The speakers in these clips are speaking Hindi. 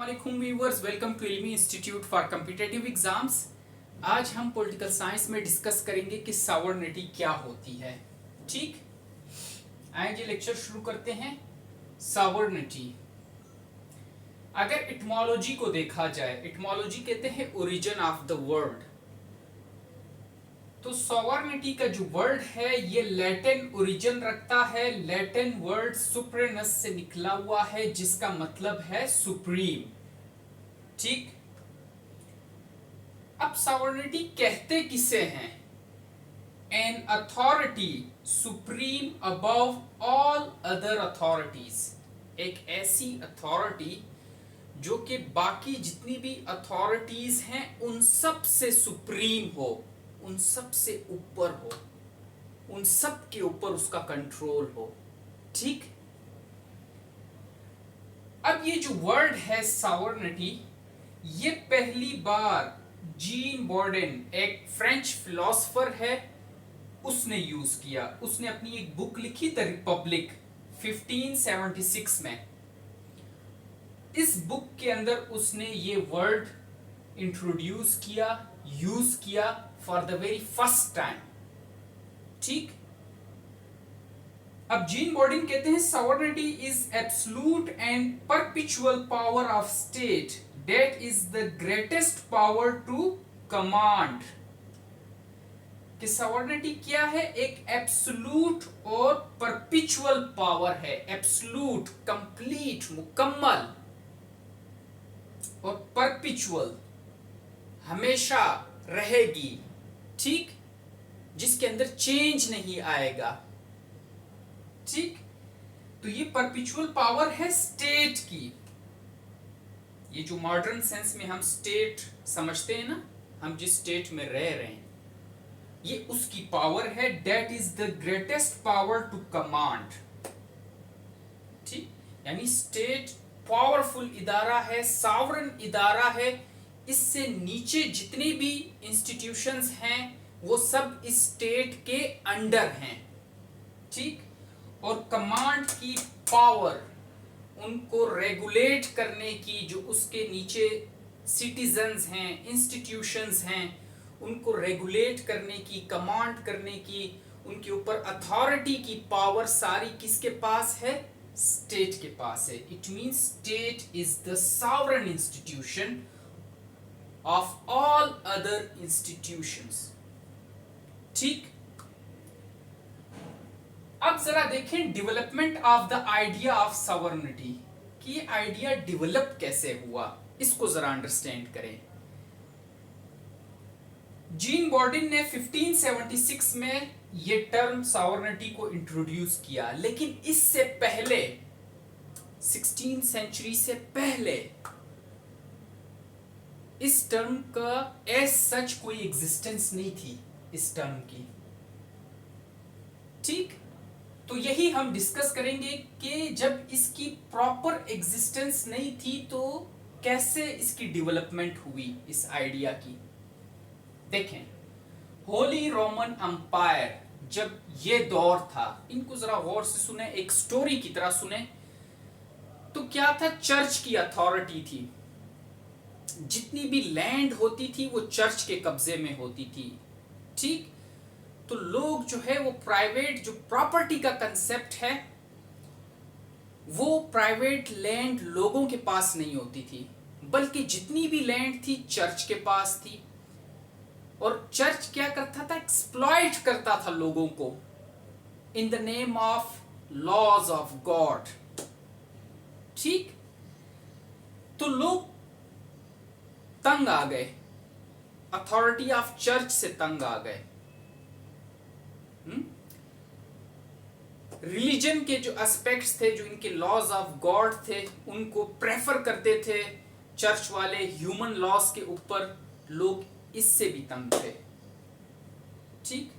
वालेकुम viewers, welcome to Ilmi institute for competitive exams. आज हम पॉलिटिकल साइंस में डिस्कस करेंगे कि सॉवरेनिटी क्या होती है। ठीक, आइए लेक्चर शुरू करते हैं। सॉवरेनिटी, अगर इटमोलॉजी को देखा जाए, इटमोलॉजी कहते हैं ओरिजिन ऑफ द वर्ड। तो सॉवरेनिटी का जो वर्ड है ये लैटिन ओरिजिन रखता है। लैटिन वर्ड सुप्रेनस से निकला हुआ है जिसका मतलब है सुप्रीम। ठीक, अब सॉवरेनिटी कहते किसे हैं? An authority supreme above all other authorities, एक ऐसी अथॉरिटी जो कि बाकी जितनी भी अथॉरिटीज हैं उन सब से सुप्रीम हो, उन सब से ऊपर हो, उन सब के ऊपर उसका कंट्रोल हो। ठीक, अब ये जो वर्ड है सॉवरेनिटी, ये पहली बार जीन बॉर्डन, एक फ्रेंच फिलोसोफर है, उसने यूज किया। उसने अपनी एक बुक लिखी द रिपब्लिक 1576 में। इस बुक के अंदर उसने ये वर्ड इंट्रोड्यूस किया, यूज किया for the very first time. ठीक, अब जीन बॉर्डन कहते हैं sovereignty is absolute and perpetual power of state that is the greatest power to command. कि सॉवरेनिटी क्या है? एक एब्सोल्यूट और परपेचुअल पावर है। एब्सोल्यूट, कंप्लीट, मुकम्मल, और परपेचुअल, हमेशा रहेगी। ठीक, जिसके अंदर चेंज नहीं आएगा। ठीक, तो ये परपेचुअल पावर है स्टेट की। ये जो मॉडर्न सेंस में हम स्टेट समझते हैं ना, हम जिस स्टेट में रह रहे हैं, ये उसकी पावर है। That is the greatest power to command. ठीक, यानी स्टेट पावरफुल इदारा है, सॉवरेन इदारा है। इससे नीचे जितने भी इंस्टीट्यूशंस हैं वो सब इस स्टेट के अंडर हैं। ठीक, और कमांड की पावर, उनको रेगुलेट करने की, जो उसके नीचे सिटीजन्स हैं, इंस्टीट्यूशंस हैं, उनको रेगुलेट करने की, कमांड करने की, उनके ऊपर अथॉरिटी की पावर सारी किसके पास है? स्टेट के पास है। It means state is the sovereign institution of all other institutions. ठीक, अब जरा देखें development of the idea of sovereignty, कि ये आइडिया डेवलप कैसे हुआ, इसको जरा अंडरस्टैंड करें। जीन बॉर्डन ने 1576 में ये टर्म सॉवरेनिटी को इंट्रोड्यूस किया, लेकिन इससे पहले 16th सेंचुरी से पहले इस टर्म का एज सच कोई एग्जिस्टेंस नहीं थी, इस टर्म की। ठीक, तो यही हम डिस्कस करेंगे कि जब इसकी प्रॉपर एग्जिस्टेंस नहीं थी तो कैसे इसकी डेवलपमेंट हुई इस आइडिया की। देखें, होली रोमन एम्पायर, जब ये दौर था, इनको जरा गौर से सुने, एक स्टोरी की तरह सुने। तो क्या था? चर्च की अथॉरिटी थी। जितनी भी लैंड होती थी वो चर्च के कब्जे में होती थी। ठीक, तो लोग जो है वो प्राइवेट, जो प्रॉपर्टी का कंसेप्ट है, वो प्राइवेट लैंड लोगों के पास नहीं होती थी, बल्कि जितनी भी लैंड थी चर्च के पास थी। और चर्च क्या करता था? एक्सप्लॉइट करता था लोगों को in the name of laws of God. ठीक, तो लोग तंग आ गए, अथॉरिटी ऑफ चर्च से तंग आ गए। रिलीजन के जो एस्पेक्ट्स थे, जो इनके लॉज ऑफ गॉड थे, उनको प्रेफर करते थे चर्च वाले ह्यूमन लॉज के ऊपर। लोग इससे भी तंग थे। ठीक,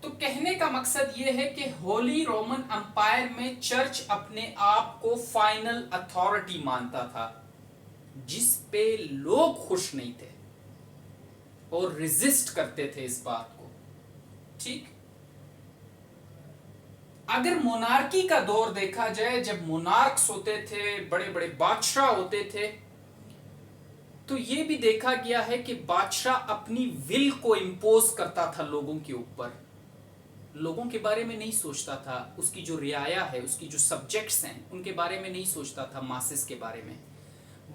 तो कहने का मकसद यह है कि होली रोमन एम्पायर में चर्च अपने आप को फाइनल अथॉरिटी मानता था, जिस पे लोग खुश नहीं थे और रेजिस्ट करते थे इस बात को। ठीक, अगर मोनार्की का दौर देखा जाए, जब मोनार्क्स होते थे, बड़े बड़े बादशाह होते थे, तो ये भी देखा गया है कि बादशाह अपनी विल को इम्पोज करता था लोगों के ऊपर। लोगों के बारे में नहीं सोचता था, उसकी जो रियाया है, उसकी जो सब्जेक्ट्स हैं, उनके बारे में नहीं सोचता था, मासेस के बारे में,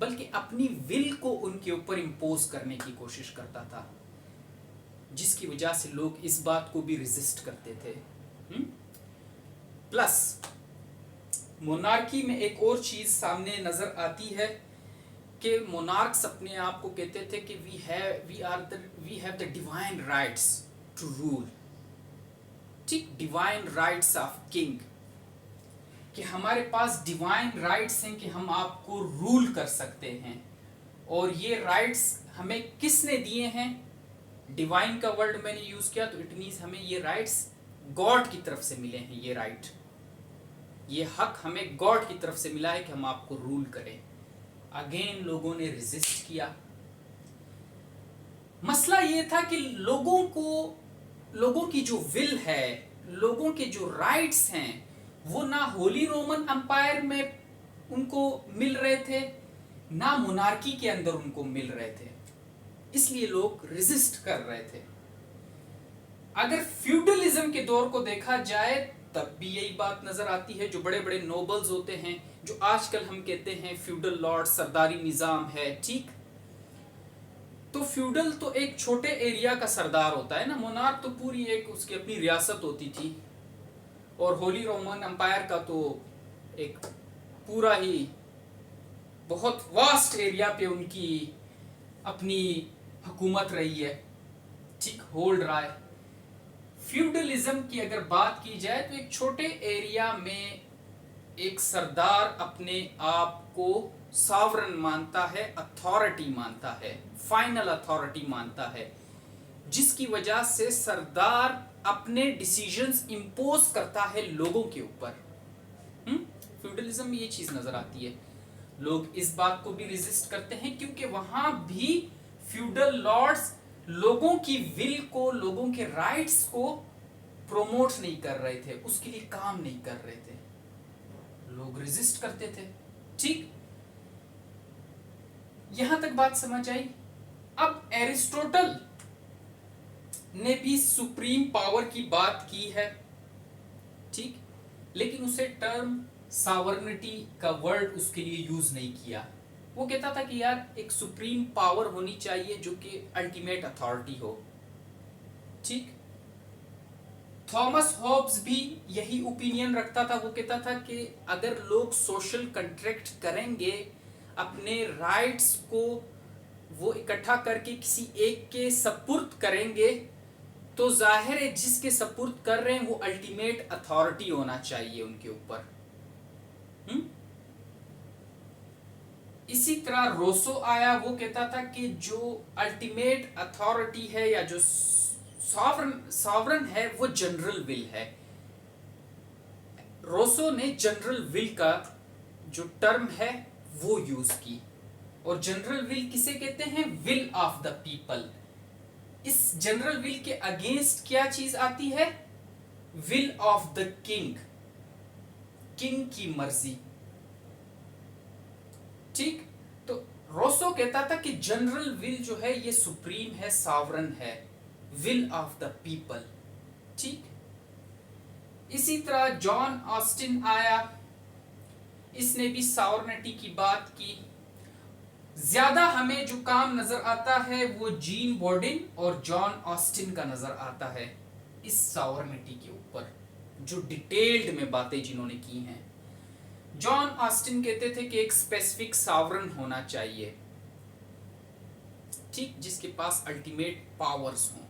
बल्कि अपनी विल को उनके ऊपर इम्पोज करने की कोशिश करता था, जिसकी वजह से लोग इस बात को भी रेजिस्ट करते थे। प्लस मोनार्की में एक और चीज सामने नजर आती है कि मोनार्क्स अपने आप को कहते थे कि we have the divine rights to rule. ठीक, डिवाइन राइट्स ऑफ किंग, कि हमारे पास डिवाइन राइट्स हैं कि हम आपको रूल कर सकते हैं। और ये राइट्स हमें किसने दिए हैं? डिवाइन का वर्ड मैंने यूज किया तो इट मीन्स हमें ये राइट्स गॉड की तरफ से मिले हैं। ये राइट, ये हक हमें गॉड की तरफ से मिला है कि हम आपको रूल करें। अगेन लोगों ने रेजिस्ट किया। मसला ये था कि लोगों की जो विल है, लोगों के जो राइट्स हैं, वो ना होली रोमन एम्पायर में उनको मिल रहे थे, ना मोनार्की के अंदर उनको मिल रहे थे। इसलिए लोग रेजिस्ट कर रहे थे। अगर फ्यूडलिज्म के दौर को देखा जाए तब भी यही बात नजर आती है। जो बड़े बड़े नोबल्स होते हैं, जो आजकल हम कहते हैं फ्यूडल लॉर्ड, सरदारी निजाम है, ठीक, तो फ्यूडल तो एक छोटे एरिया का सरदार होता है ना, मोनार्क तो पूरी एक उसकी अपनी रियासत होती थी। और होली रोमन एम्पायर का तो एक पूरा ही बहुत वास्ट एरिया पे उनकी अपनी हुकूमत रही है, ठीक, होल्ड रहा है। फ्यूडलिज्म की अगर बात की जाए तो एक छोटे एरिया में एक सरदार अपने आप को सॉवरन मानता है, अथॉरिटी मानता है, फाइनल अथॉरिटी मानता है, जिसकी वजह से सरदार अपने डिसीजंस इंपोज करता है लोगों के ऊपर। फ्यूडलिज्म में ये चीज नजर आती है। लोग इस बात को भी रेजिस्ट करते हैं क्योंकि वहां भी फ्यूडल लॉर्ड्स लोगों की विल को, लोगों के राइट्स को प्रोमोट नहीं कर रहे थे, उसके लिए काम नहीं कर रहे थे, लोग रेजिस्ट करते थे। ठीक, यहां तक बात समझ आई। अब एरिस्टोटल ने भी सुप्रीम पावर की बात की है, ठीक, लेकिन उसे टर्म सॉवरेनिटी का वर्ड उसके लिए यूज नहीं किया। वो कहता था कि यार एक सुप्रीम पावर होनी चाहिए जो कि अल्टीमेट अथॉरिटी हो, ठीक। थॉमस हॉब्स भी यही ओपिनियन रखता था। वो कहता था कि अगर लोग सोशल कॉन्ट्रैक्ट करेंगे, अपने राइट्स को वो इकट्ठा करके किसी एक के सपुर्द करेंगे, तो जाहिर है जिसके सपुर्द कर रहे हैं वो अल्टीमेट अथॉरिटी होना चाहिए उनके ऊपर। इसी तरह रोसो आया, वो कहता था कि जो अल्टीमेट अथॉरिटी है या जो सॉवरन है वो जनरल विल है। रोसो ने जनरल विल का जो टर्म है वो यूज की। और जनरल विल किसे कहते हैं? Will of the people. इस जनरल विल के अगेंस्ट क्या चीज आती है? Will of the king, king की मर्जी, ठीक। तो रोसो कहता था कि जनरल विल जो है ये सुप्रीम है, सॉवरन है, विल ऑफ द पीपल, ठीक। इसी तरह जॉन ऑस्टिन आया, इसने भी सॉवरेनिटी की बात की। ज्यादा हमें जो काम नजर आता है वो जीन बॉर्डिन और जॉन ऑस्टिन का नजर आता है इस सॉवरेनिटी के ऊपर, जो डिटेल्ड में बातें जिन्होंने की हैं। जॉन ऑस्टिन कहते थे कि एक स्पेसिफिक सॉवरन होना चाहिए, ठीक, जिसके पास अल्टीमेट पावर्स हों।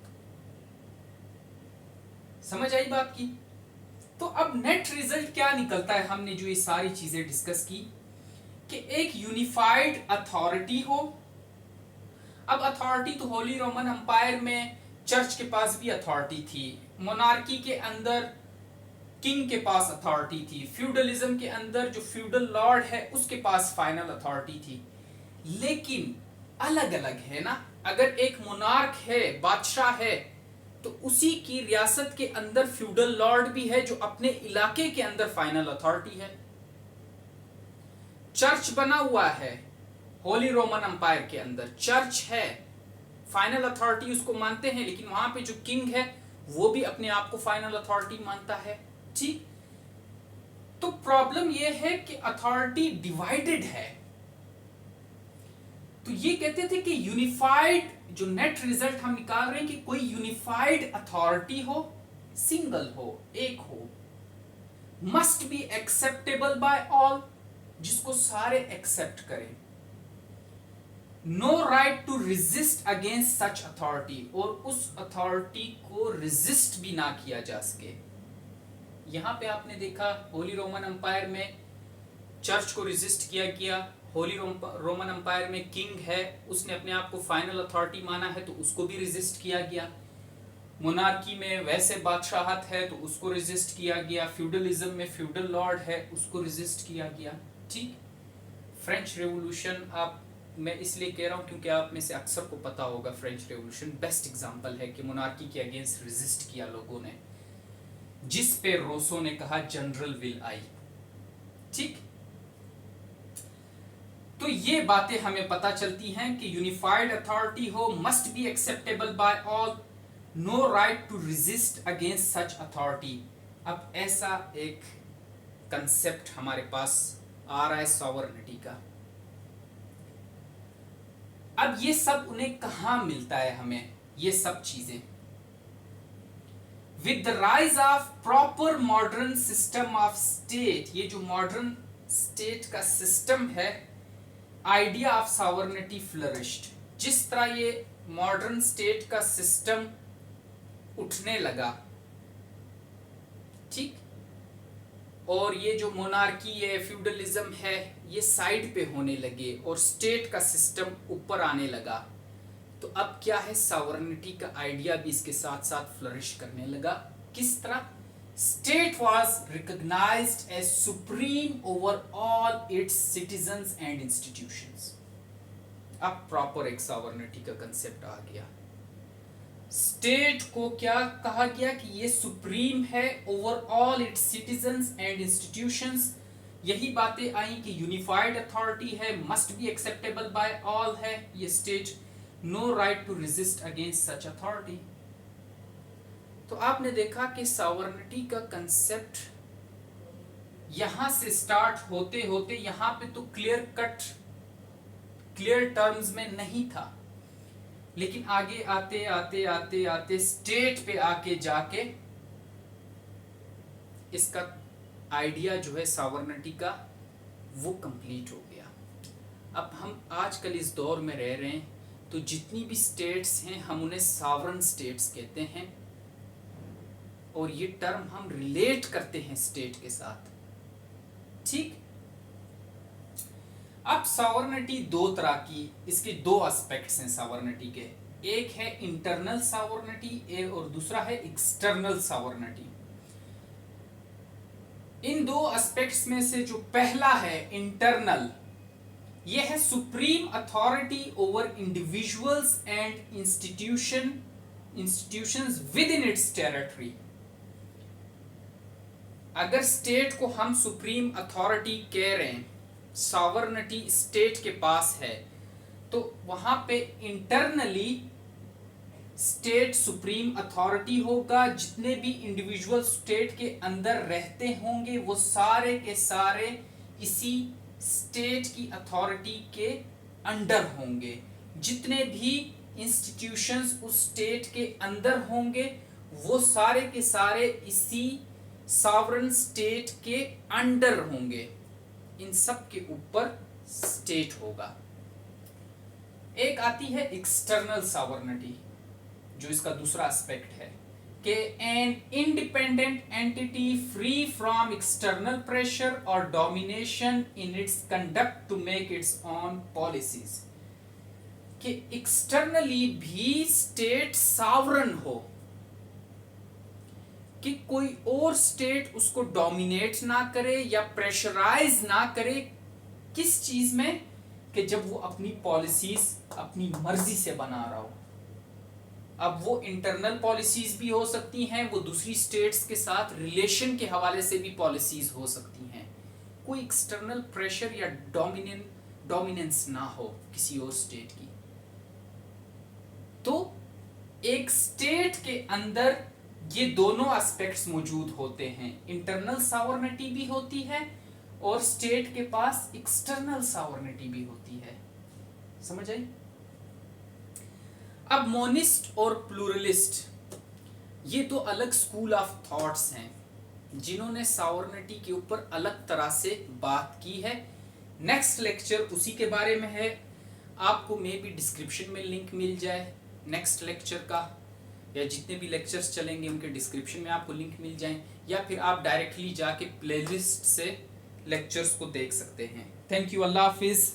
समझ आई बात की? तो अब नेट रिजल्ट क्या निकलता है? हमने जो ये सारी चीजें डिस्कस की कि एक यूनिफाइड अथॉरिटी हो। अब अथॉरिटी तो होली रोमन एम्पायर में चर्च के पास भी अथॉरिटी थी, मोनार्की के अंदर किंग के पास अथॉरिटी थी, फ्यूडलिज्म के अंदर जो फ्यूडल लॉर्ड है उसके पास फाइनल अथॉरिटी थी, लेकिन अलग अलग है ना। अगर एक मोनार्क है, बादशाह है, तो उसी की रियासत के अंदर फ्यूडल लॉर्ड भी है जो अपने इलाके के अंदर फाइनल अथॉरिटी है। चर्च बना हुआ है होली रोमन अंपायर के अंदर, चर्च है, फाइनल अथॉरिटी उसको मानते हैं, लेकिन वहां पे जो किंग है वो भी अपने आप को फाइनल अथॉरिटी मानता है। ठीक, तो प्रॉब्लम ये है कि अथॉरिटी डिवाइडेड है। तो ये कहते थे कि यूनिफाइड, जो नेट रिजल्ट हम निकाल रहे हैं कि कोई यूनिफाइड अथॉरिटी हो, सिंगल हो, एक हो, must be acceptable by all, जिसको सारे एक्सेप्ट करें। No right to resist against such authority, और उस अथॉरिटी को रेजिस्ट भी ना किया जा सके। यहां पे आपने देखा होली रोमन अंपायर में चर्च को रेजिस्ट किया गया, होली रोमन अंपायर में किंग है, उसने अपने आप को फाइनल अथॉरिटी माना है तो उसको भी रेजिस्ट किया गया। मोनार्की में वैसे बादशाहत है तो उसको रेजिस्ट किया गया, फ्यूडलिज्म में फ्यूडल लॉर्ड है उसको रेजिस्ट किया गया। ठीक, फ्रेंच रेवोल्यूशन आप, मैं इसलिए कह रहा हूं क्योंकि आप में से अक्सर को पता होगा फ्रेंच रेवोल्यूशन बेस्ट एग्जांपल है कि मोनार्की के अगेंस्ट रेजिस्ट किया लोगों ने, जिस पे रोसो ने कहा जनरल विल आई। ठीक, तो ये बातें हमें पता चलती हैं कि यूनिफाइड अथॉरिटी हो, must be acceptable by all, no right to resist against such authority. अब ऐसा एक कंसेप्ट हमारे पास आ रहा है सॉवरेनिटी का। अब ये सब उन्हें कहां मिलता है हमें ये सब चीजें? With the rise of proper modern system of state, ये जो मॉडर्न स्टेट का सिस्टम है, आइडिया ऑफ सॉवरेनिटी फ्लरिश्ड। जिस तरह ये मॉडर्न स्टेट का सिस्टम उठने लगा, ठीक, और ये जो मोनार्की है, फ्यूडलिज्म है, ये साइड पे होने लगे और स्टेट का सिस्टम ऊपर आने लगा, तो अब क्या है, सॉवरेनिटी का आइडिया भी इसके साथ साथ फ्लरिश करने लगा। किस तरह? State was recognized as supreme over all its citizens and institutions. अब प्रॉपर एक सॉवरेनिटी का कंसेप्ट आ गया। स्टेट को क्या कहा गया कि ये सुप्रीम है over all its citizens and institutions. यही बातें आई कि यूनिफाइड अथॉरिटी है, must be acceptable by all है ये state, no right to resist against such authority. तो आपने देखा कि सॉवरेनिटी का कंसेप्ट यहां से स्टार्ट होते होते यहां पे तो क्लियर कट, क्लियर टर्म्स में नहीं था, लेकिन आगे आते आते आते आते स्टेट पे आके जाके इसका आइडिया जो है सॉवरेनिटी का वो कंप्लीट हो गया। अब हम आजकल इस दौर में रह रहे हैं, तो जितनी भी स्टेट्स हैं हम उन्हें सॉवरेन स्टेट्स कहते हैं, और ये टर्म हम रिलेट करते हैं स्टेट के साथ। ठीक, अब सॉवरेनिटी दो तरह की, इसके दो एस्पेक्ट्स हैं सॉवरेनिटी के, एक है इंटरनल सॉवरेनिटी और दूसरा है एक्सटर्नल सॉवरेनिटी। इन दो एस्पेक्ट्स में से जो पहला है इंटरनल, यह है supreme authority over individuals and institutions with in its territory. अगर स्टेट को हम सुप्रीम अथॉरिटी कह रहे हैं, सॉवरेनिटी स्टेट के पास है, तो वहां पे इंटरनली स्टेट सुप्रीम अथॉरिटी होगा। जितने भी इंडिविजुअल स्टेट के अंदर रहते होंगे वो सारे के सारे इसी स्टेट की अथॉरिटी के अंडर होंगे। जितने भी इंस्टीट्यूशंस उस स्टेट के अंदर होंगे वो सारे के सारे इसी सॉवरेन स्टेट के अंडर होंगे, इन सब के ऊपर स्टेट होगा। एक आती है एक्सटर्नल सॉवरेनिटी, जो इसका दूसरा एस्पेक्ट है कि an independent entity free from external pressure और domination in its conduct to make its own policies. कि एक्सटर्नली भी स्टेट सॉवरेन हो, कि कोई और स्टेट उसको डोमिनेट ना करे या प्रेशराइज ना करे। किस चीज में? कि जब वो अपनी पॉलिसीज अपनी मर्जी से बना रहा हो। अब वो इंटरनल पॉलिसीज भी हो सकती हैं, वो दूसरी स्टेट्स के साथ रिलेशन के हवाले से भी पॉलिसीज हो सकती हैं। कोई एक्सटर्नल प्रेशर या डोमिनेंस ना हो किसी और स्टेट की। तो एक स्टेट के अंदर ये दोनों एस्पेक्ट्स मौजूद होते हैं, इंटरनल सॉवरेनिटी भी होती है और स्टेट के पास एक्सटर्नल सॉवरेनिटी भी होती है। समझ आई? अब मोनिस्ट और प्लूरलिस्ट ये तो अलग स्कूल ऑफ थॉट्स हैं जिन्होंने सॉवरेनिटी के ऊपर अलग तरह से बात की है। नेक्स्ट लेक्चर उसी के बारे में है, आपको मे बी डिस्क्रिप्शन में लिंक मिल जाए नेक्स्ट लेक्चर का, या जितने भी लेक्चर्स चलेंगे उनके डिस्क्रिप्शन में आपको लिंक मिल जाए, या फिर आप डायरेक्टली जाके प्लेलिस्ट से लेक्चर्स को देख सकते हैं। थैंक यू, अल्लाह हाफिज़।